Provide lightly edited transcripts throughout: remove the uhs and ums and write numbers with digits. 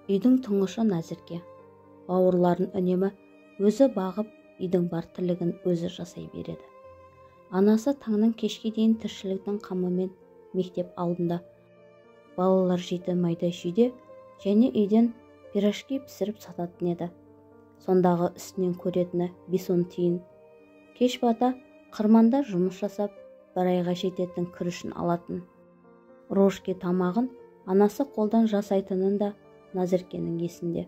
Үйдің тұңғышы Назерке. Бауырларын үнемі өзі бағып, үйдің бар тірлігін өзі жасай береді. Анасы таңнан кешке дейін тіршіліктің қамымен мектеп алдында, балалар жейтін майда шүйде және үйден пирожки пісіріп сататын еді. Сондағы үстінен көретіні 5-10 тиын. Кеш бата қырманда жұмыс жасап, бір айға жететін күрішін алатын. Рожки тамағын анасы қолдан жасайтынын да Назеркенің есінде.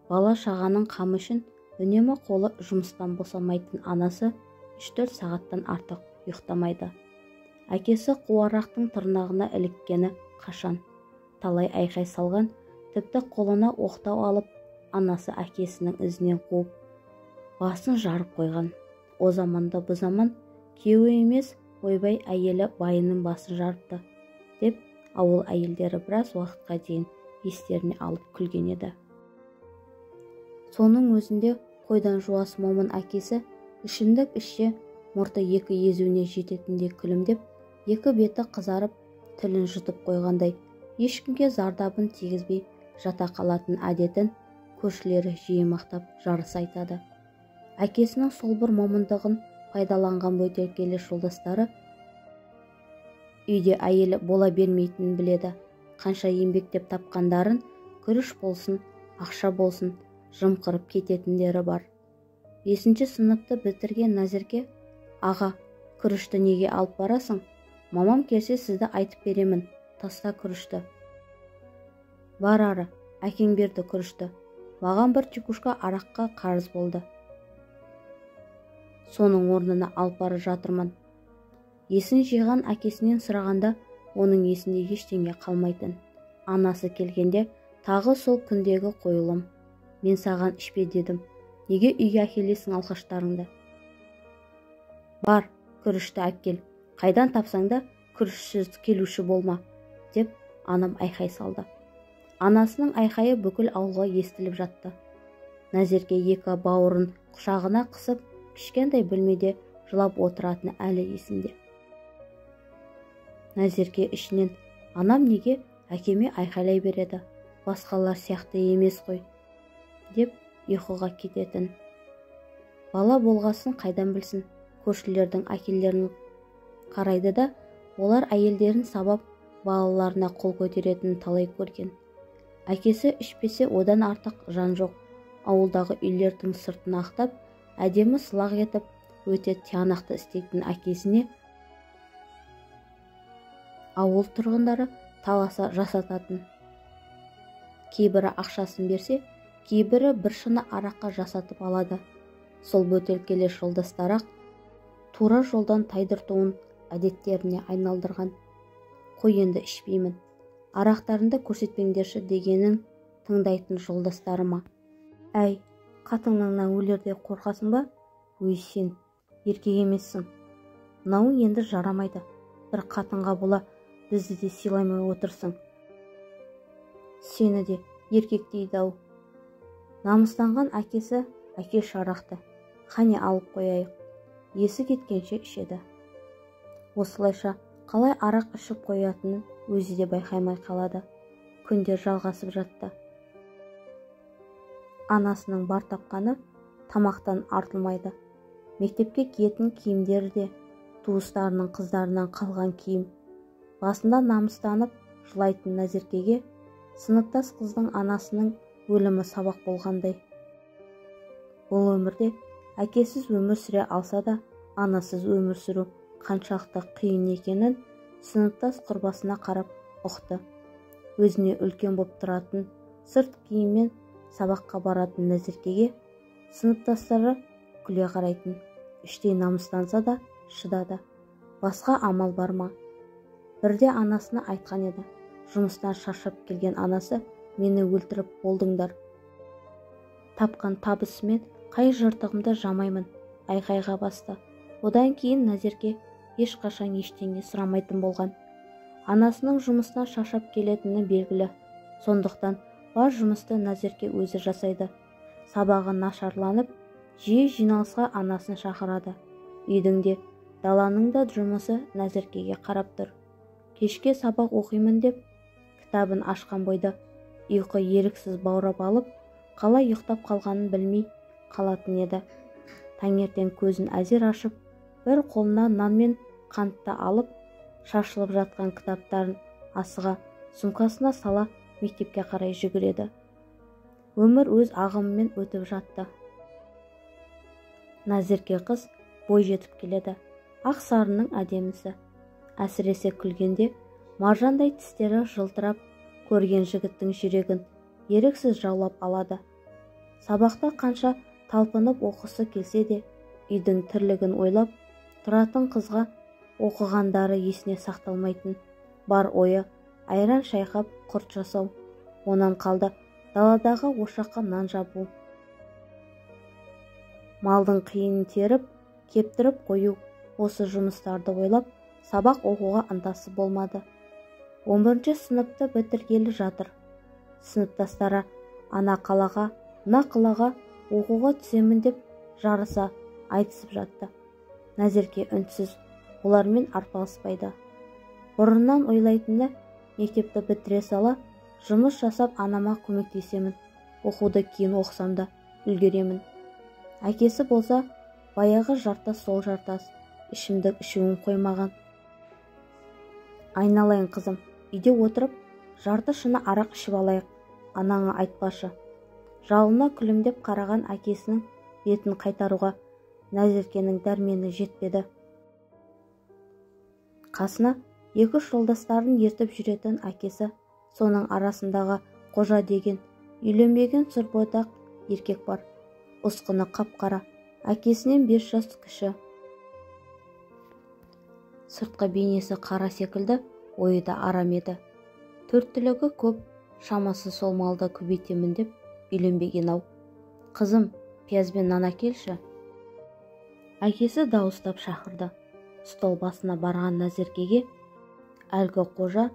Бала шағаның қамы үшін үнемі қолы жұмыстан босамайтын анасы 3-4 сағаттан артық ұйықтамайды. Әкесі қуарақтың тырнағына іліккені қашан, талай айқай салған, тіпті қолына оқтау алып, анасы әкесінің ізінен қуып, басын жарып қойған. О заманда бұ заман күйеуі емес, ойбай әйелі байының басын жарыпты, деп ауыл әйелдері біраз уақытқа дейін естеріне алып күлген еді. Соның өзінде қойдан жуас момын әкесі ішімдік ішсе мұрты 2 езуіне жететіндей күлімдеп, 2 беті қызарып, тілін жұтып қойғандай, ешкімге зардабын тигізбей жата қалатын әдетін көршілері жиі мақтап жарыс айтады. Әкесінің сол бір момындығын пайдаланған бөтелкелес жолдастары үйде әйелі бола бермейтінін біледі. Қанша еңбектеп тапқандарын күріш болсын, ақша болсын, жымқырып кететіндері бар. 5-ші сыныпты бітірген Назерке: «Аға, күрішті неге алып барасың? Мамам келсе сізді айтып беремін, таста күрішті». «Бар ары, әкең берді күрішті. Маған бір чекушка араққа қарыз болды. Соның орнына алып бара жатырмын». Есін жиған әкесінен сұрағанда, оның есінде ештеңе қалмайтын. Анасы келгенде тағы сол күндегі қойылым: «Мен саған ішпе дедім, неге үйге әкелесің алқаштарыңды? Бар, күрішті әкел, қайдан тапсаң да күрішсіз келуші болма», деп анам айқай салды. Анасының айқайы бүкіл ауылға естіліп жатты. Назерке 2 бауырын құшағына қысып, кішкентай бөлмеде жылап отыратыны әлі есінде. Назерке ішінен: «Анам неге әкеме айқайлай береді? Басқалар сияқты емес қой», деп ұйқыға кететін. Бала болғасын қайдан білсін, көршілердің әкелерін қарайды да, олар әйелдерін сабап, балаларына қол көтеретінін талай көрген. Әкесі ішпесе одан артық жан жоқ. Ауылдағы үйлердің сыртын ақтап, әдемі сылақ етіп, өте тиянақты істейтін әкесіне ауыл тұрғындары таласа жасататын. Кейбірі ақшасын берсе, кейбірі бір шыны араққа жасатып алады. Сол бөтелкелес жолдастар-ақ тура жолдан тайдыртуын әдеттеріне айналдырған. «Қой енді ішпеймін, арақтарында көрсетпеңдерші» дегенін тыңдайтын жолдастарыма: «Әй, қатыныңнан өлерде қорқасың ба? Өй сен, еркек емессің. Мынауың енді жарамайды. Бір қатынға бола бізді де сыйламай отырсың. Сені де еркек дейді-ау». Намыстанған әкесі әке шарақты: «Қане алып қояйық». Есі кеткенше ішеді. Осылайша қалай арақ ішіп қоятынын өзі де байқаймай қалады. Күндер жалғасып жатты. Анасының бар тапқаны тамақтан артылмайды. Мектепке киетін киімдері де туыстарының қыздарынан қалған киім. Басында намыстанып жылайтын Назеркеге сыныптас қыздың анасының өлімі сабақ болғандай. Бұл өмірде әкесіз өмір сүре алса да, анасыз өмір сүру қаншалықты қиын екенін сыныптас құрбасына қарап ұқты. Өзіне үлкен боп тұратын, сырт киіммен сабаққа баратын Назеркеге сыныптастары күле қарайтын. Іштей намыстанса да шыдады. Басқа амал бар ма? Бірде анасына айтқан еді: «Жұмыстан шаршап келген анасы: мені өлтіріп болдыңдар. Тапқан табысымен қай жыртығымды жамаймын», айқайға басты. Одан кейін Назерке ешқашан ештеңе сұрамайтын болған. Анасының жұмыстан шаршап келетіні белгілі. Сондықтан бар жұмысты Назерке өзі жасайды. Сабағы нашарланып, жиі жиналысқа анасын шақырады. Үйдің де, даланың да жұмысы Назеркеге қарап тұр. Кешке сабақ оқимын деп кітабын ашқан бойда ұйқы еріксіз баурап алып, қалай ұйықтап қалғанын білмей қалатын еді. Таңертең көзін әзер ашып, бір қолына нан мен қантты алып, шашылып жатқан кітаптарын асыға сумкасына сала мектепке қарай жүгіреді. Өмір өз ағымымен өтіп жатты. Назерке қыз бой жетіп келеді. Ақ сарының әдемісі. Әсіресе күлгенде маржандай тістері жылтырап, көрген жігіттің жүрегін еріксіз жаулап алады. Сабақта қанша талпынып оқысы келсе де, үйдің тірлігін ойлап тұратын қызға оқығандары есіне сақталмайтын. Бар ойы айран шайқап құрт жасау. Онан қалды даладағы ошаққа нан жабу. Малдың қиынын теріп, кептіріп қою. Осы жұмыстарды ойлап, сабақ оқуға ынтасы болмады. 11 сыныпты бітіргелі жатыр. Сыныптастары ана қалаға, мына қалаға оқуға түсемін деп жарыса айтысып жатты. Назерке үнсіз, олармен арпалыспайды. Бұрыннан ойлайтыны, мектепті бітіре сала, жұмыс жасап анама көмектесемін. Оқуды кейін оқысам да үлгеремін. Әкесі болса, баяғы жартас сол жартас, ішімдік ішуін қоймаған. Айналайын қызым, үйде отырып, жарты шыны арақ ішіп алайық, анаңа айтпашы. Жалына күлімдеп қараған әкесінің бетін қайтаруға Назеркенің дәрмені жетпеді. Қасына 2-3 жолдастарын ертіп жүретін әкесі, соның арасындағы Қожа деген үйленбеген сұрбойдақ еркек бар. Ұсқыны қап-қара, әкесінен 5 жас кіші. Сыртқы бейнесі қара секілді, ойы да арам еді. Төрттілігі көп, шамасы сол малды көбейтемін деп үйленбеген-ау. Қызым, пияз бен нан әкелші. Әкесі дауыстап шақырды. Стол басына барған Назеркеге әлгі Қожа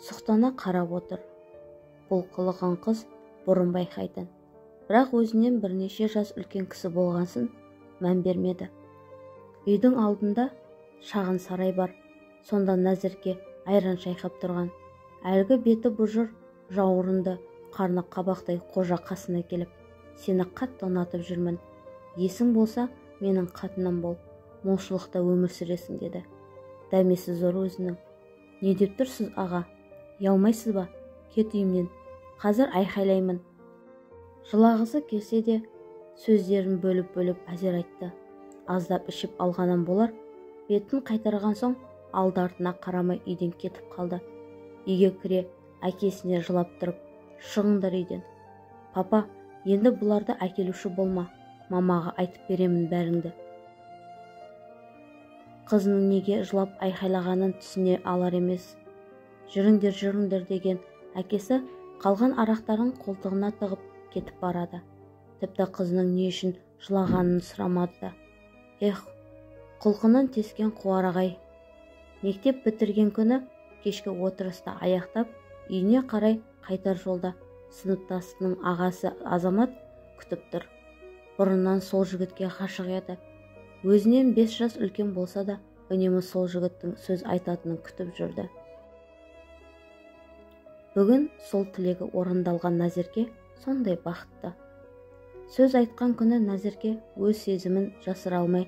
сұқтана қарап отыр. Бұл қылығын қыз бұрын байқайтын. Бірақ өзінен бірнеше жас үлкен кісі болғансын мән бермеді. Үйдің алдында шағын сарай бар. Сонда Назерке айран шайқап тұрған. Әлгі беті бұжыр, жауырынды, қарны қабақтай Қожа қасына келіп, сені қатты ұнатып жүрмін. Есің болса, менің қатыным бол, молшылықта өмір сүресің деді. Дәмесі зор өзінің. Не деп тұрсыз, аға? Ұялмайсыз ба? Кет үйімнен. Қазір айқайлаймын. Жылағысы келсе де, сөздерін бөліп-бөліп әзер айтты. Аздап ішіп алғанан болар, бетін қайтарған соң алды-артына қарамай үйден кетіп қалды. Үйге кіре әкесіне жылап тұрып, шығыңдар үйден. Папа, енді бұларды әкелуші болма, мамаға айтып беремін бәріңді. Қызының неге жылап айқайлағанын түсіне алар емес. Жүріңдер, жүріңдер деген әкесі қалған арақтарын қолтығына тығып кетіп барады. Тіпті қызының не үшін жылағанын сұрамады да. Ех, құлқынын тескен қуарағай. Мектеп бітірген күні кешкі отырыста аяқтап, үйіне қарай қайтар жолда сыныптасының ағасы Азамат күтіп тұр. Бұрыннан сол жігітке ғашық еді. Өзінен 5 жас үлкен болса да, үнемі сол жігіттің сөз айтатынын күтіп жүрді. Бүгін сол тілегі орындалған Назерке сондай бақытты. Сөз айтқан күні Назерке өз сезімін жасыра алмай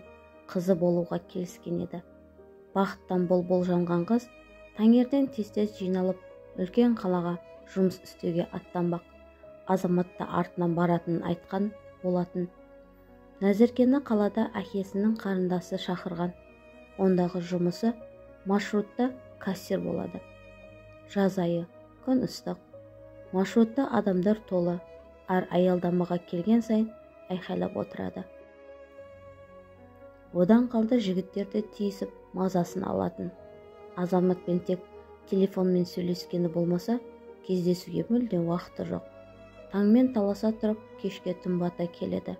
қызы болуға келіскен еді. Бақыттан бол жанған қыз таңертең тез-тез жиналып үлкен қалаға жұмыс істеуге аттанбақ. Азаматта артынан баратынын айтқан болатын. Назеркені қалада әкесінің қарындасы шақырған. Ондағы жұмысы маршрутта кассир болады. Жаз айы, күн ыстық. Маршрутта адамдар толы. Әр аялдамаға келген сайын айқайлап отырады. Одан қалды жігіттерді тиісіп мазасын алатын. Азаматпен тек телефонмен сөйлескені болмаса, кездесуге мүлдем уақыты жоқ. Таңмен таласа тұрып, кешке түн бата келеді.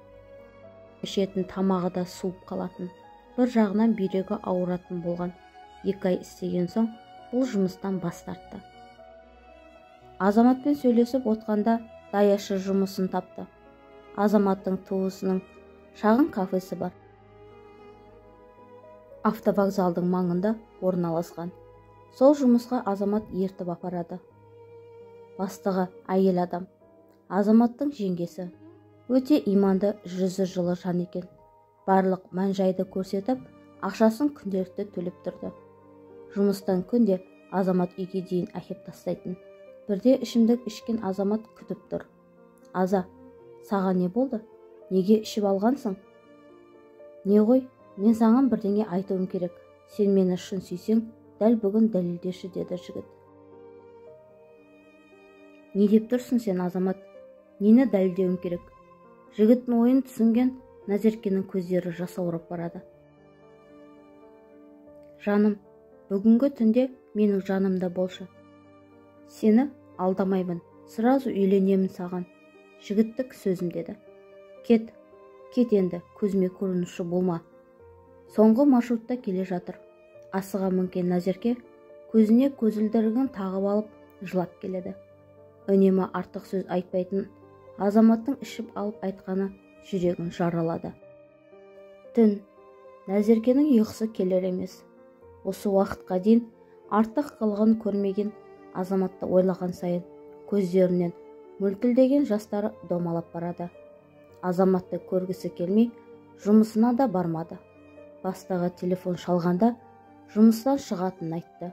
Ішетін тамағы да суып қалатын. Бір жағынан бүйрегі ауыратын болған. 2 ай істеген соң бұл жұмыстан бас тартты. Азаматпен сөйлесіп отқанда даяшы жұмысын тапты. Азаматтың туысының шағын кафесі бар. Автовокзалдың маңында орналасқан. Сол жұмысқа Азамат ертіп апарады. Бастығы әйел адам. Азаматтың жеңгесі. Өте иманды, жүзі жылы жан екен. Барлық мән-жайды көрсетіп, ақшасын күнделікті төлеп тұрды. Жұмыстан күнде Азамат үйге дейін әкеп тастайтын. Бірде ішімдік ішкен Азамат күтіп тұр. Аза, саған не болды? Неге ішіп алғансың? Не ғой, мен саған бірдеңе айтуым керек. Сен мені шын сүйсең, дәл бүгін дәлелдеші, деді жігіт. Не деп тұрсың сен, Азамат? Нені дәлелдеуім керек? Жігіттің ойын түсінген Назеркенің көздері жасаурап барады. Жаным, бүгінгі түнде менің жанымда болшы. Сені алдамаймын, сразу үйленемін саған. Жігіттік сөзім, деді. Кет енді, көзіме көрінуші болма. Соңғы маршрутта келе жатыр. Асыға мінген Назерке көзіне көзілдірігін тағып алып жылап келеді. Үнемі артық сөз айтпайтын Азаматтың ішіп алып айтқаны жүрегін жаралады. Түн. Назеркенің ұйқысы келер емес. Осы уақытқа дейін артық қылғын көрмеген Азаматты ойлаған сайын көздерінен мөлтілдеген жастары домалап барады. Азаматты көргісі келмей, жұмысына да бармады. Бастығы телефон шалғанда жұмыстан шығатынын айтты.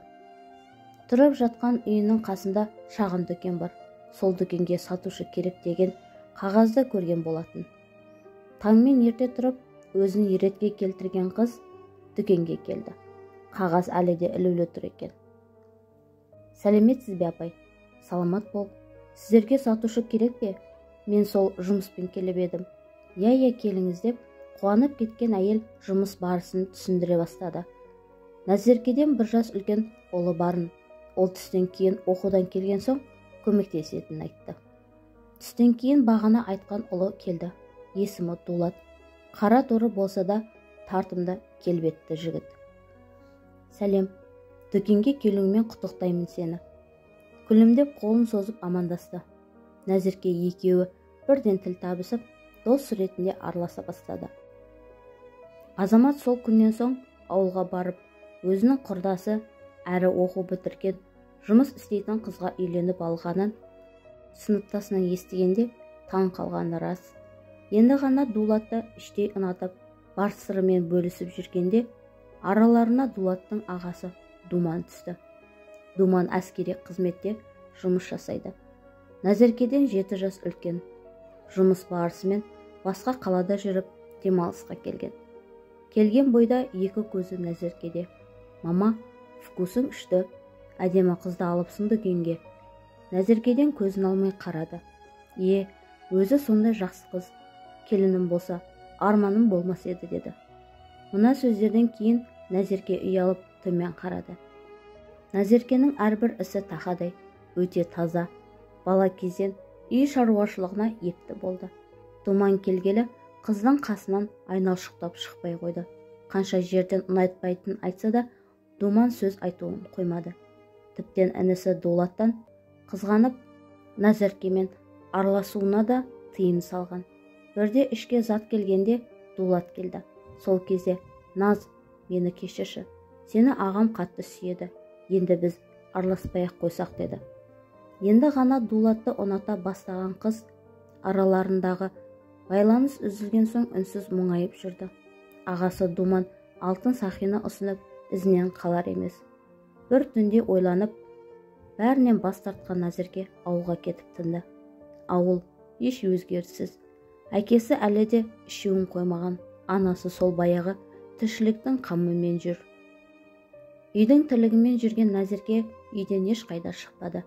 Тұрып жатқан үйінің қасында шағын дүкен бар. Сол дүкенге сатушы керек деген қағазды көрген болатын. Таңмен ерте тұрып, өзін еретке келтірген қыз дүкенге келді. Қағаз әлі де ілулі тұр екен. Сәлеметсіз бе, апай? Саламат бол. Сіздерге сатушы керек пе? Мен сол жұмыспен келіп едім. Я, келіңіз деп, қуанып кеткен әйел жұмыс барысын түсіндіре бастады. Назеркеден бір жас үлкен ұлы барын. Ол түстен кейін оқудан келген соң көмектесетінін айтты. Түстен кейін бағана айтқан ұлы келді. Есімі Дулат. Қара торы болса да тартымды келбетті жігіт. Сәлем, дүкенге келуіңмен құттықтаймын сені. Күлімдеп қолын созып амандасты. Назерке екеуі бірден тіл табысып, дос ретінде араласа бастады. Азамат сол күннен соң ауылға барып, өзінің құрдасы әрі оқу бітірген, жұмыс істейтін қызға үйленіп алғанын сыныптасынан естігенде таң қалғаны рас. Енді ғана Дулатты іштей ұнатып, бар сырымен бөлісіп жүргенде араларына Дулаттың ағасы Думан түсті. Думан әскери қызметте жұмыс жасайды. Назеркеден 7 жас үлкен. Жұмыс барысымен басқа қалада жүріп демалысқа келген. Келген бойда екі көзі Назеркеде. Мама, вкусың үшті, әдемі қызды алыпсың дүкенге. Назеркеден көзін алмай қарады. Өзі сондай жақсы қыз. Келінім болса, арманым болмас еді, деді. Мына сөздерден кейін Назерке ұялып төмен қарады. Назеркенің әрбір ісі тақадай, өте таза. Бала кезден үй шаруашылығына епті болды. Думан келгелі қыздың қасынан айналшықтап шықпай қойды. Қанша жерден ұнайтпайтын айтса да, Думан сөз айтуын қоймады. Тіптен інісі Дулаттан қызғанып, Назеркемен араласуына да тыйым салған. Бірде ішке зат келгенде Дулат келді. Сол кезде, Наз, мені кешірші, сені ағам қатты сүйеді. Енді біз араласпай-ақ қойсақ, деді. Енді ғана Дулатты ұната бастаған қыз араларындағы байланыс үзілген соң үнсіз мұңайып жүрді. Ағасы Думан алтын сақина ұсынып ізінен қалар емес. Бір түнде ойланып, бәрінен бас тартқан Назерке ауылға кетіп тынды. Ауыл еш өзгеріссіз. Әкесі әлі де ішуін қоймаған, анасы сол баяғы тіршіліктің қамымен жүр. Үйдің тірлігімен жүрген Назерке үйден ешқайда шықпады.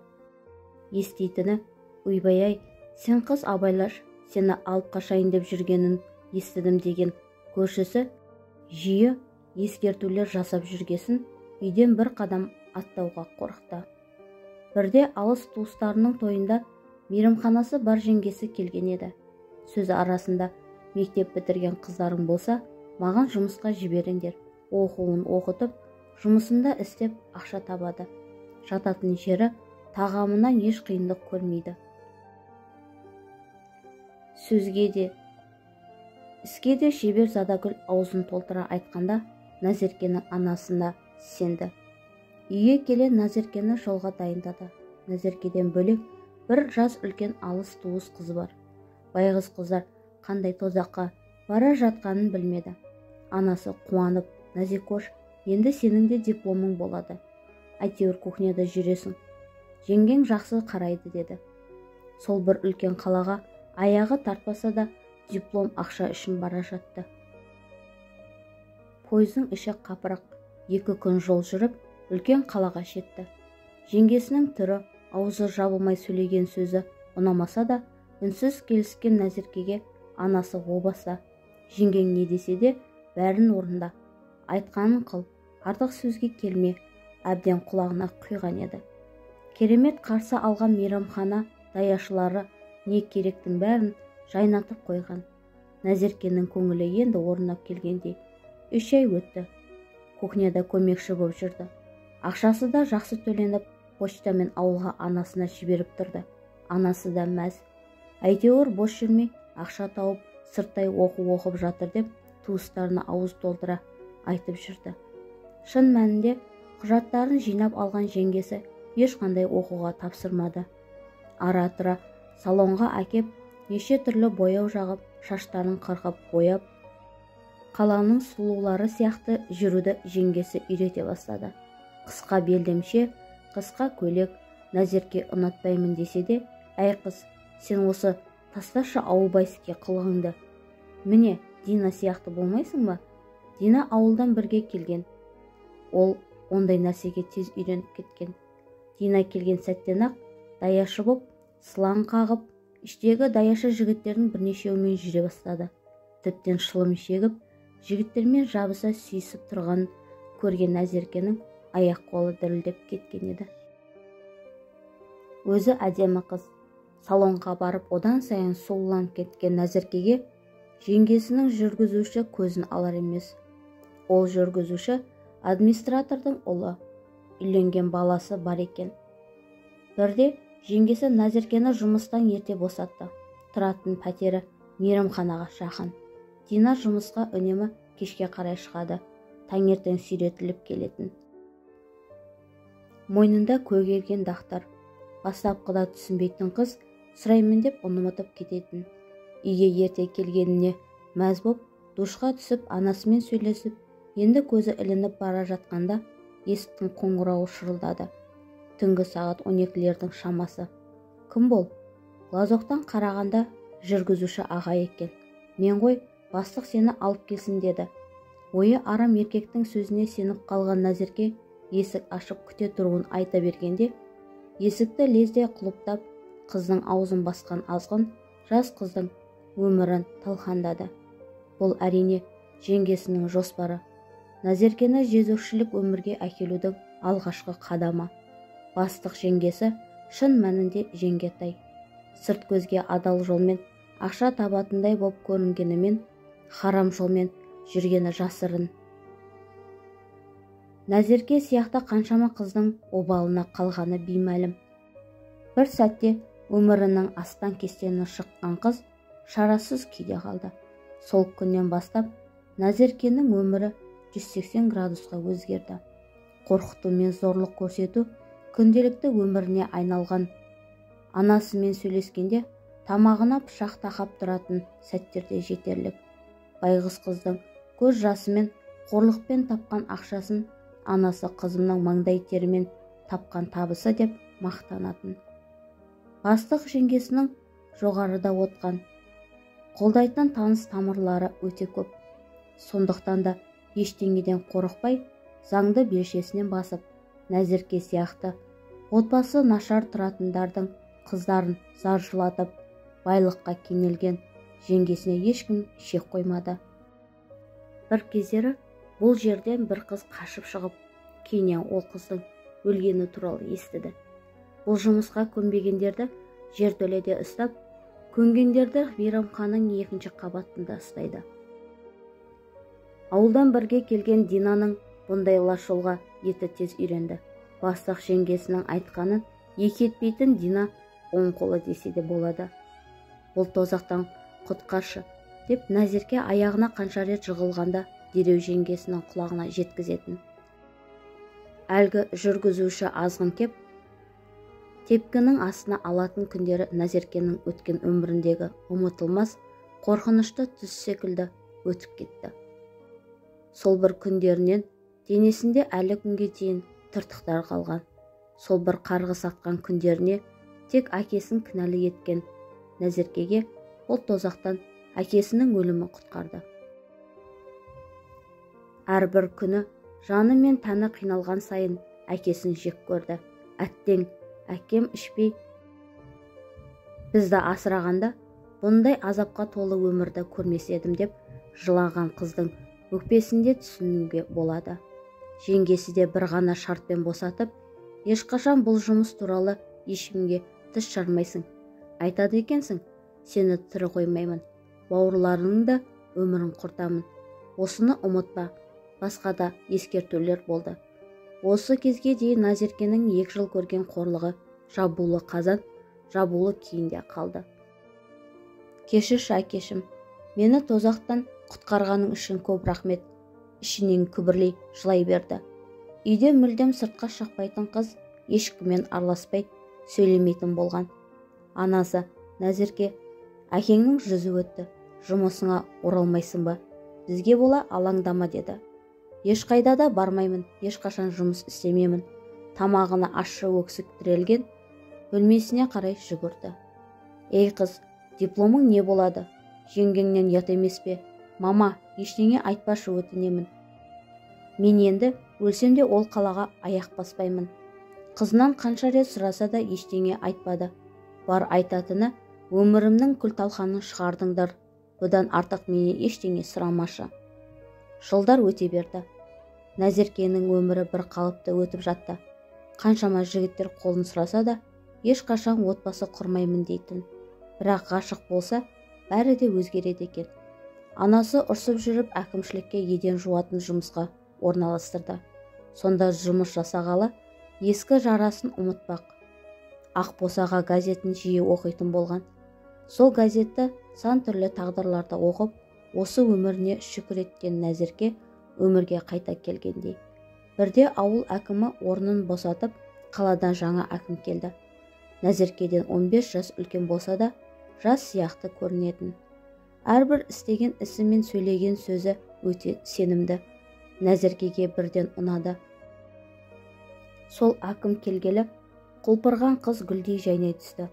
Естейтіні, ойбай-ай, сен қыз абайлаш, сені алып қашайын деп жүргенін естідім деген көршісі жиі ескертулер жасап жүргесін үйден бір қадам аттауға қорықты. Бірде алыс туыстарының тойында мейрамханасы бар жеңгесі келген еді. Сөз арасында, мектеп бітірген қыздарың болса, маған жұмысқа жіберіңдер. Оқуын оқытып, жұмысында істеп ақша табады. Жататын жері тағамынан еш қиындық көрмейді. Сөзге де, іске де шебер Задагүл аузын толтыра айтқанда, Назеркенің анасына сенді. Үйге келе Назеркені жолға дайындады. Назеркеден бөлек бір жас үлкен алыс туыс қызы бар. Байғыз қыздар қандай тозаққа бара жатқанын білмеді. Анасы қуанып, Назикош, енді сенің де дипломың болады. Әйтеуір кухняда жүресің. Жеңгең жақсы қарайды деді. Сол бір үлкен қалаға аяғы тартпаса да диплом ақша үшін бара жатты. Пойыздың іші қапырық, 2 күн жол жүріп, үлкен қалаға жетті. Жеңгесінің түрі, аузы жабылмай сөйлеген сөзі ұнамаса да, үнсіз келіскен Назеркеге анасы о баста. Жеңгең не десе де бәрін орында. Айтқанын қыл, артық сөзге келме, әбден құлағына құйған еді. Керемет қарсы алған мейрамхана даяшылары не керектің бәрін жайнатып қойған. Назеркенің көңілі енді орнына келгендей. 3 ай өтті. Кухняда көмекші болып жүрді. Ақшасы да жақсы төленіп, почтамен ауылға анасына жіберіп тұрды. Анасы да мәз. Әйтеуір бос жүрмей, ақша тауып, сырттай оқып жатыр деп, туыстарына ауыз толтыра айтып жүрді. Шын мәнінде құжаттарын жинап алған жеңгесі ешқандай оқуға тапсырмады. Ара-тұра салонға әкеп, неше түрлі бояу жағып, шаштарын қырқып бояп, қаланың сұлулары сияқты жүруді жеңгесі үйрете бастады. Қысқа белдемше, қысқа көйлек Назерке ұнатпаймын десе де, әй қыз, сен осы тасташы ауылбайсыке қылығыңды. Міне, Дина сияқты болмайсың ба? Дина ауылдан бірге келген. Ол ондай нәрсеге тез үйреніп кеткен. Дина келген сәттен-ақ даяшы боп, сылаң қағып, іштегі даяшы жігіттердің бірнешеуімен жүре бастады. Тіптен шылым шегіп, жігіттермен жабыса сүйісіп тұрғанын көрген Назеркенің аяқ-қолы дірілдеп кеткен еді. Өзі әдемі қыз. Салонға барып, одан сайын сұлуланып кеткен Назеркеге жеңгесінің жүргізуші көзін алар емес. Ол жүргізуші администратордың ұлы, үйленген баласы бар екен. Бірде жеңгесі Назеркені жұмыстан ерте босатты. Тұратын пәтері мейрамханаға жақын. Дина жұмысқа үнемі кешке қарай шығады. Таңертең сүйретіліп келетін. Мойнында көгерген дақтар. Бастапқыда түсінбейтін қыз сұраймын деп ұмытып кететін. Үйге ерте келгеніне мәз боп, душқа түсіп, анасымен сөйлесіп, енді көзі ілініп бара жатқанда есіктің қоңырауы шырылдады. Түнгі сағат 12-лердің шамасы. Кім бол? Лазоқтан қарағанда жүргізуші аға екен. Мен ғой, бастық сені алып келсін деді. Ойы арам еркектің сөзіне сеніп қалған Назерке есік ашып күте тұруын айта бергенде, есікті лезде құлыптап, қыздың аузын басқан азғын жас қыздың өмірін талқандады. Бұл әрине жеңгесінің жоспары. Назеркені жезөкшілік өмірге әкелудің алғашқы қадамы. Бастық жеңгесі шын мәнінде жеңгетай. Сырт көзге адал жолмен ақша табатындай боп көрінгенімен, харам жолмен жүргені жасырын. Назерке сияқты қаншама қыздың обалына қалғаны беймәлім. Бір сәтте өмірінің астан кестені шыққан қыз шарасыз күйде қалды. Сол күннен бастап Назеркенің өмірі 180 градусқа өзгерді. Қорқыту мен зорлық көрсету күнделікті өміріне айналған. Анасымен сөйлескенде тамағына пышақ тақап тұратын сәттерде жетерлік. Байғыз қыздың көз жасымен, қорлықпен тапқан ақшасын анасы қызымның маңдай терімен тапқан табысы деп мақтанатын. Бастық жеңгесінің жоғарыда отқан, қолдайтын таныс тамырлары өте көп. Сондықтан да ештеңеден қорықпай, заңды белшесінен басып, Назерке сияқты отбасы нашар тұратындардың қыздарын заржылатып, байлыққа кенелген жеңгесіне ешкім шек қоймады. Бір кездері бұл жерден бір қыз қашып шығып, кейіннен ол қыздың өлгені туралы естіді. Бұл жұмысқа көнбегендерді жертөледе ұстап, көнгендерді мейрамхананың 2-ші қабатында ұстайды. Ауылдан бірге келген Динаның бұндай лас жолға еті тез үйренді. Бастық жеңгесінің айтқанын екі етпейтін Дина оң қолы десе де болады. Бұл тозақтан құтқаршы деп Назерке аяғына қанша рет жығылғанда дереу жеңгесінің құлағына жеткізетін. Әлгі жүргізуші азғын кеп, Тепкінің астына алатын күндері Назеркенің өткен өміріндегі ұмытылмас, қорқынышты түс секілді өтіп кетті. Сол бір күндерінен денесінде әлі күнге дейін тыртықтар қалған. Сол бір қарғыс атқан күндеріне тек әкесін кінәлі еткен Назеркеге ол тозақтан әкесінің өлімі құтқарды. Әрбір күні жаны мен тәні қиналған сайын әкесін жек көрді. Әттең, әкем ішпей бізді асырағанда бұндай азапқа толы өмірді көрмес едім деп жылаған қыздың өкпесінде түсінуге болады. Жеңгесі де бір ғана шартпен босатып, ешқашан бұл жұмыс туралы ешкімге тіс жармайсың. Айтады екенсің, сені тірі қоймаймын, бауырларының да өмірін құртамын. Осыны ұмытпа. Басқа да ескертулер болды. Осы кезге дейін Назеркенің 2 жыл көрген қорлығы жабулы қазан, жабулы күйінде қалды. Кешірші әкешім, мені тозақтан құтқарғаның үшін көп рахмет. Ішінен күбірлей жылай берді. Үйде мүлдем сыртқа шықпайтын қыз, ешкіммен араласпай сөйлемейтін болған. Анасы, Назерке, әкеңнің жүзі өтті, жұмысыңа оралмайсың ба? Бізге бола алаңдама деді. Ешқайда да бармаймын, ешқашан жұмыс істемеймін. Тамағына ащы өксік тірелген бөлмесіне қарай жүгірді. Ей қыз, дипломың не болады? Жеңгеңнен ұят емес пе? Мама, ештеңе айтпашы өтінемін. Мен енді өлсем де ол қалаға аяқ баспаймын. Қызынан қанша рет сұраса да ештеңе айтпады. Бар айтатыны, өмірімнің күл-талқанын шығардыңдар. Бұдан артық менен ештеңе сұрамашы. Жылдар өте берді. Назеркенің өмірі бір қалыпты өтіп жатты. Қаншама жігіттер қолын сұраса да, ешқашан отбасы құрмаймын дейтін. Бірақ ғашық болса, бәрі де өзгереді екен. Анасы ұрсып жүріп әкімшілікке еден жуатын жұмысқа орналастырды. Сонда жұмыс жасағалы, ескі жарасын ұмытпақ. Ақбосаға газетін жиі оқитын болған. Сол газетті сан түрлі тағдырларды оқып, осы өміріне шүкір еткен Назерке өмірге қайта келгендей. Бірде ауыл әкімі орнын босатып, қаладан жаңа әкім келді. Назеркеден 15 жас үлкен болса да, жас сияқты көрінетін. Әрбір істеген ісі мен сөйлеген сөзі өте сенімді. Назеркеге бірден ұнады. Сол әкім келгелі, құлпырған қыз гүлдей жайнай түсті.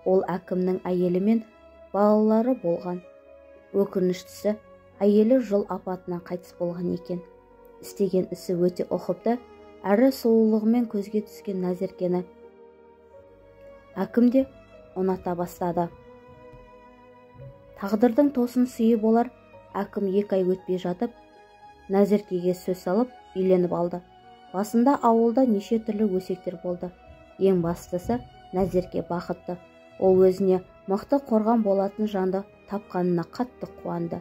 Ол әкімнің әйелі мен балалары болған. Өкініштісі, әйелі жол апатынан қайтыс болған екен. Істеген ісі өте ұқыпты, әрі сұлулығымен көзге түскен Назеркені әкім де ұната бастады. Тағдырдың тосын сыйы болар, әкім 2 ай өтпей жатып, Назеркеге сөз салып, үйленіп алды. Басында ауылда неше түрлі өсектер болды. Ең бастысы, Назерке бақытты. Ол өзіне мықты қорған болатын жанды тапқанына қатты қуанды.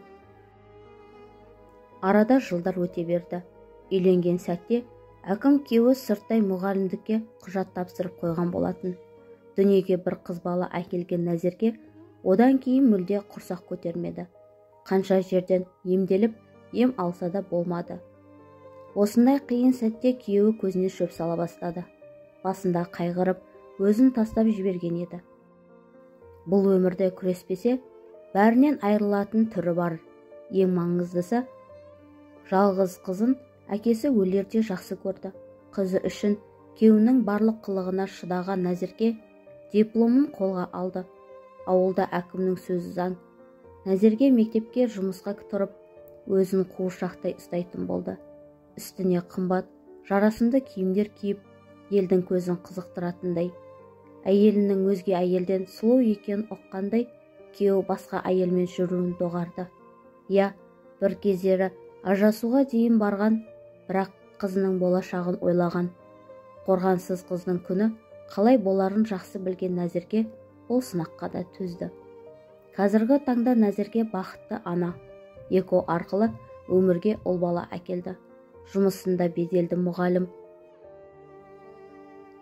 Арада жылдар өте берді. Үйленген сәтте әкім күйеуі сырттай мұғалімдікке құжат тапсырып қойған болатын. Дүниеге бір қыз бала әкелген Назерке одан кейін мүлде құрсақ көтермеді. Қанша жерден емделіп, ем алса да болмады. Осындай қиын сәтте күйеуі көзіне шөп сала бастады. Басында қайғырып, өзін тастап жіберген еді. Бұл өмірде күреспесе, бәрінен айырылатын түрі бар. Ең маңыздысы, жалғыз қызын әкесі өлерде жақсы көрді. Қызы үшін күйеуінің барлық қылығына шыдаған Назерке дипломын қолға алды. Ауылда әкімнің сөзі заң. Назерке мектепке жұмысқа тұрып, өзін қуыршақтай ұстайтын болды. Үстіне қымбат, жарасымды киімдер киіп, елдің көзін қызықтыратындай. Әйелінің өзге әйелден сұлу екенін ұққандай, күйеуі басқа әйелмен жүруін доғарды. Я, бір кездері ажырасуға дейін барған, бірақ қызының болашағын ойлаған. Қорғансыз қыздың күні қалай боларын жақсы білген Назерке ол сынаққа да төзді. Қазіргі таңда Назерке бақытты ана. Еко арқылы өмірге ұл бала әкелді. Жұмысында беделді мұғалім.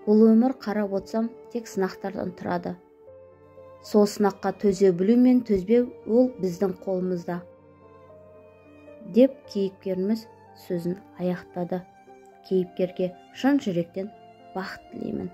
Бұл өмір қарап отырсам тек сынақтардан тұрады. Сол сынаққа төзе білу мен төзбеу ол біздің қолымызда. Деп кейіпкеріміз сөзін аяқтады. Кейіпкерге шын жүректен бақыт тілеймін.